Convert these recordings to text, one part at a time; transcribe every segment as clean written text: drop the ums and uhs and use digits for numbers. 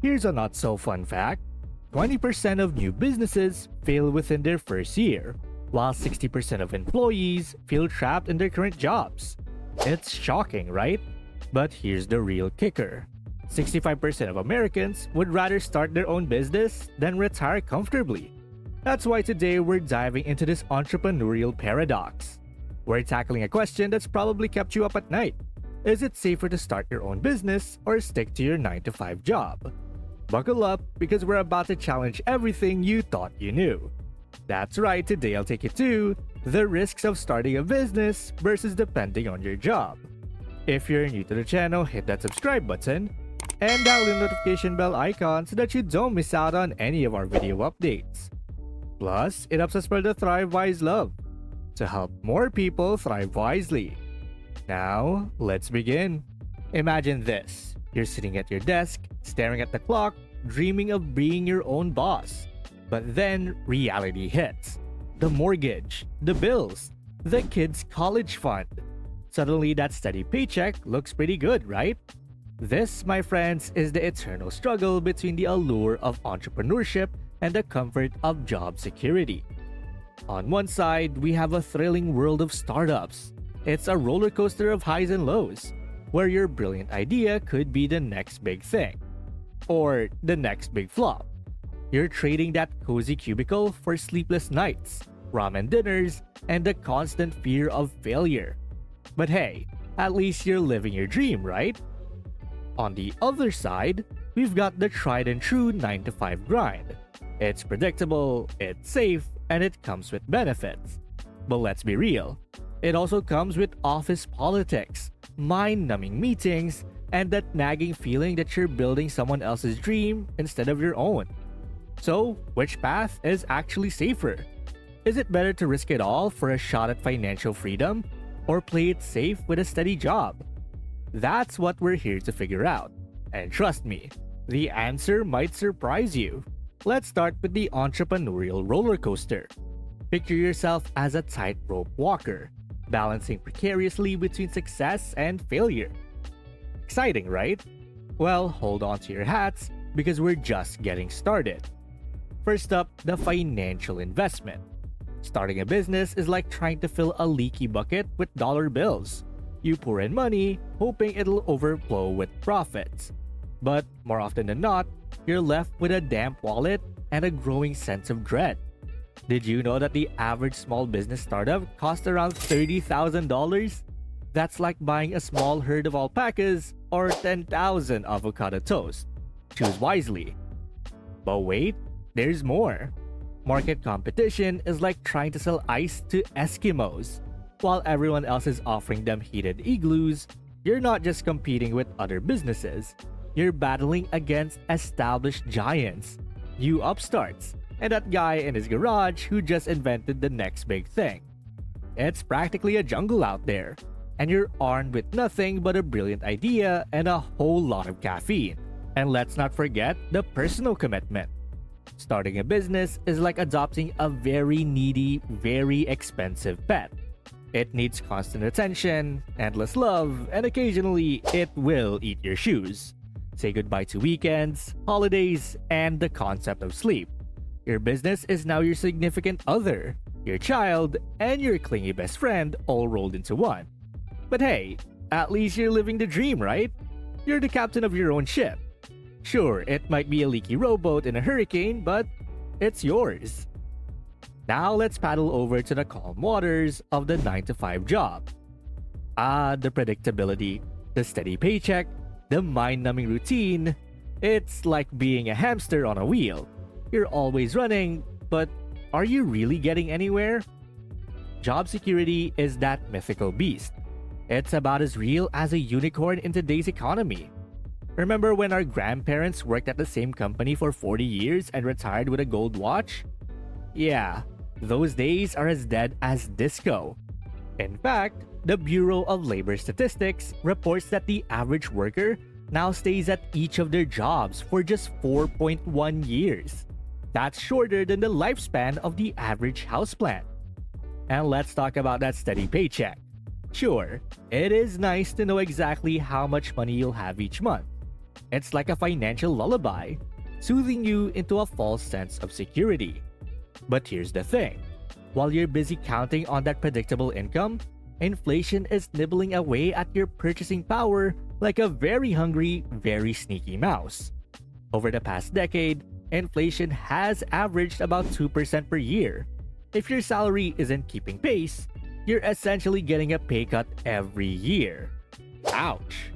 Here's a not so fun fact: 20% of new businesses fail within their first year, while 60% of employees feel trapped in their current jobs. It's shocking, right? But here's the real kicker: 65% of Americans would rather start their own business than retire comfortably. That's why today we're diving into this entrepreneurial paradox. We're tackling a question that's probably kept you up at night. Is it safer to start your own business or stick to your 9 to 5 job? Buckle up, because we're about to challenge everything you thought you knew. That's right, today I'll take you to the risks of starting a business versus depending on your job. If you're new to the channel, hit that subscribe button and that little notification bell icon so that you don't miss out on any of our video updates. Plus, it helps us spread the Thrive Wise love to help more people thrive wisely. Now, let's begin. Imagine this: you're sitting at your desk, staring at the clock, dreaming of being your own boss. But then reality hits. The mortgage, the bills, the kids' college fund. Suddenly that steady paycheck looks pretty good, right? This, my friends, is the eternal struggle between the allure of entrepreneurship and the comfort of job security. On one side, we have a thrilling world of startups. It's a roller coaster of highs and lows, where your brilliant idea could be the next big thing, or the next big flop. You're trading that cozy cubicle for sleepless nights, ramen dinners, and the constant fear of failure. But hey, at least you're living your dream, right? On the other side, we've got the tried and true 9 to 5 grind. It's predictable, it's safe, and it comes with benefits. But let's be real, it also comes with office politics, mind-numbing meetings, and that nagging feeling that you're building someone else's dream instead of your own. So, which path is actually safer? Is it better to risk it all for a shot at financial freedom, or play it safe with a steady job? That's what we're here to figure out. And trust me, the answer might surprise you. Let's start with the entrepreneurial roller coaster. Picture yourself as a tightrope walker, balancing precariously between success and failure. Exciting, right? Well, hold on to your hats, because we're just getting started. First up, the financial investment. Starting a business is like trying to fill a leaky bucket with dollar bills. You pour in money, hoping it'll overflow with profits. But more often than not, you're left with a damp wallet and a growing sense of dread. Did you know that the average small business startup costs around $30,000? That's like buying a small herd of alpacas or 10,000 avocado toast. Choose wisely. But wait, there's more. Market competition is like trying to sell ice to Eskimos. While everyone else is offering them heated igloos, you're not just competing with other businesses. You're battling against established giants, new upstarts, and that guy in his garage who just invented the next big thing. It's practically a jungle out there, and you're armed with nothing but a brilliant idea and a whole lot of caffeine. And let's not forget the personal commitment. Starting a business is like adopting a very needy, very expensive pet. It needs constant attention, endless love, and occasionally it will eat your shoes. Say goodbye to weekends, holidays, and the concept of sleep. Your business is now your significant other, your child, and your clingy best friend all rolled into one. But hey, at least you're living the dream, right? You're the captain of your own ship. Sure, it might be a leaky rowboat in a hurricane, but it's yours. Now let's paddle over to the calm waters of the 9 to 5 job. The predictability, the steady paycheck, the mind-numbing routine. It's like being a hamster on a wheel. You're always running, but are you really getting anywhere? Job security is that mythical beast. It's about as real as a unicorn in today's economy. Remember when our grandparents worked at the same company for 40 years and retired with a gold watch? Yeah, those days are as dead as disco. In fact, the Bureau of Labor Statistics reports that the average worker now stays at each of their jobs for just 4.1 years. That's shorter than the lifespan of the average houseplant. And let's talk about that steady paycheck. Sure, it is nice to know exactly how much money you'll have each month. It's like a financial lullaby, soothing you into a false sense of security. But here's the thing. While you're busy counting on that predictable income, inflation is nibbling away at your purchasing power like a very hungry, very sneaky mouse. Over the past decade, inflation has averaged about 2% per year. If your salary isn't keeping pace, you're essentially getting a pay cut every year. Ouch!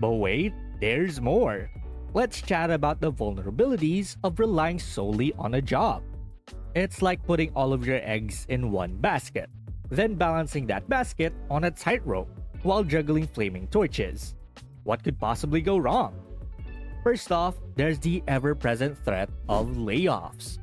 But wait, there's more. Let's chat about the vulnerabilities of relying solely on a job. It's like putting all of your eggs in one basket, then balancing that basket on a tightrope while juggling flaming torches. What could possibly go wrong? First off, there's the ever-present threat of layoffs.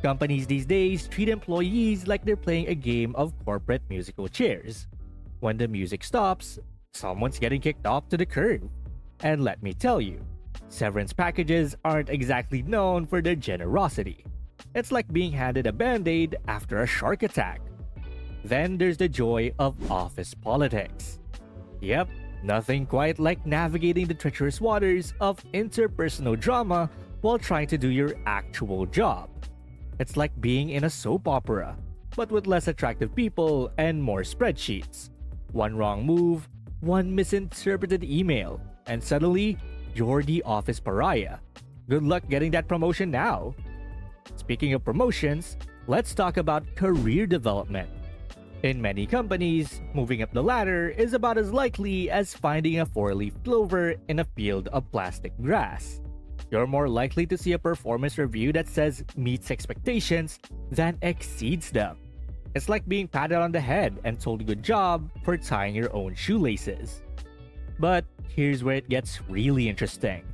Companies these days treat employees like they're playing a game of corporate musical chairs. When the music stops, someone's getting kicked off to the curb. And let me tell you, severance packages aren't exactly known for their generosity. It's like being handed a band-aid after a shark attack. Then there's the joy of office politics. Yep, nothing quite like navigating the treacherous waters of interpersonal drama while trying to do your actual job. It's like being in a soap opera, but with less attractive people and more spreadsheets. One wrong move, one misinterpreted email, and suddenly, you're the office pariah. Good luck getting that promotion now. Speaking of promotions, let's talk about career development. In many companies, moving up the ladder is about as likely as finding a four-leaf clover in a field of plastic grass. You're more likely to see a performance review that says meets expectations than exceeds them. It's like being patted on the head and told good job for tying your own shoelaces. But here's where it gets really interesting.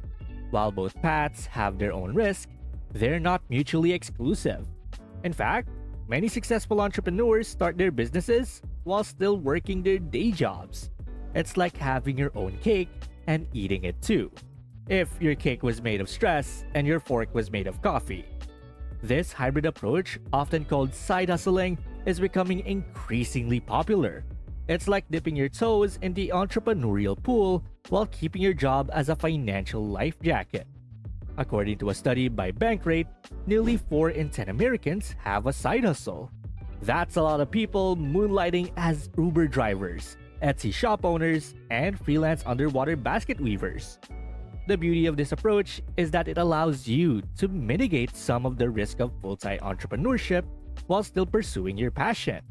While both paths have their own risk, they're not mutually exclusive. In fact, many successful entrepreneurs start their businesses while still working their day jobs. It's like having your own cake and eating it too. If your cake was made of stress and your fork was made of coffee. This hybrid approach, often called side hustling, is becoming increasingly popular. It's like dipping your toes in the entrepreneurial pool while keeping your job as a financial life jacket. According to a study by Bankrate, nearly 4 in 10 Americans have a side hustle. That's a lot of people moonlighting as Uber drivers, Etsy shop owners, and freelance underwater basket weavers. The beauty of this approach is that it allows you to mitigate some of the risk of full-time entrepreneurship while still pursuing your passion.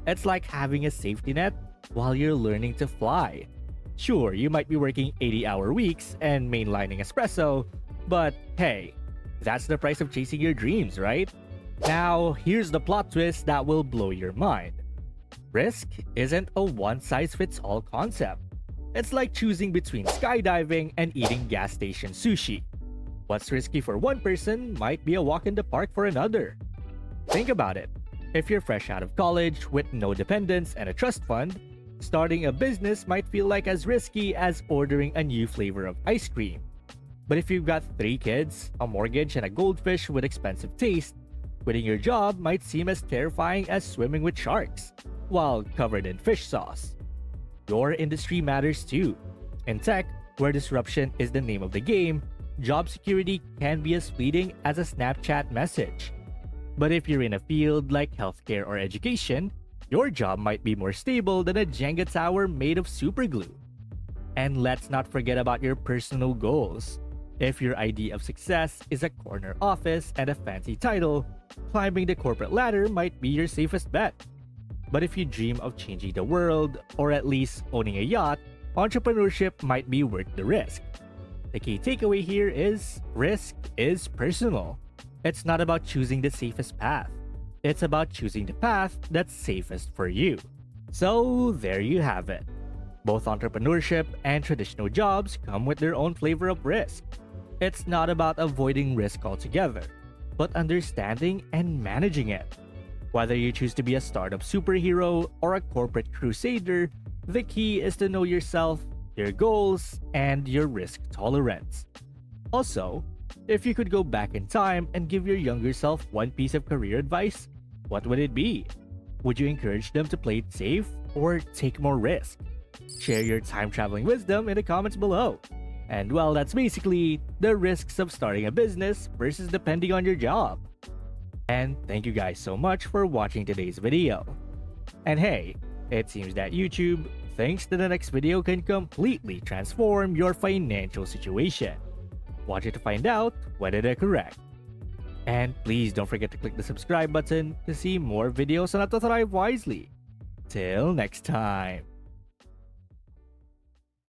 It's like having a safety net while you're learning to fly. Sure, you might be working 80-hour weeks and mainlining espresso, but hey, that's the price of chasing your dreams, right? Now, here's the plot twist that will blow your mind. Risk isn't a one-size-fits-all concept. It's like choosing between skydiving and eating gas station sushi. What's risky for one person might be a walk in the park for another. Think about it. If you're fresh out of college with no dependents and a trust fund, starting a business might feel like as risky as ordering a new flavor of ice cream. But if you've got 3 kids, a mortgage, and a goldfish with expensive taste, quitting your job might seem as terrifying as swimming with sharks, while covered in fish sauce. Your industry matters too. In tech, where disruption is the name of the game, job security can be as fleeting as a Snapchat message. But if you're in a field like healthcare or education, your job might be more stable than a Jenga tower made of superglue. And let's not forget about your personal goals. If your idea of success is a corner office and a fancy title, climbing the corporate ladder might be your safest bet. But if you dream of changing the world, or at least owning a yacht, entrepreneurship might be worth the risk. The key takeaway here is risk is personal. It's not about choosing the safest path. It's about choosing the path that's safest for you. So there you have it. Both entrepreneurship and traditional jobs come with their own flavor of risk. It's not about avoiding risk altogether, but understanding and managing it. Whether you choose to be a startup superhero or a corporate crusader, the key is to know yourself, your goals, and your risk tolerance. Also, if you could go back in time and give your younger self one piece of career advice, what would it be? Would you encourage them to play it safe or take more risk? Share your time traveling wisdom in the comments below. And well, that's basically the risks of starting a business versus depending on your job. And thank you guys so much for watching today's video. And hey, it seems that YouTube thinks that the next video can completely transform your financial situation. Watch it to find out whether they're correct. And please don't forget to click the subscribe button to see more videos on how to thrive wisely. Till next time.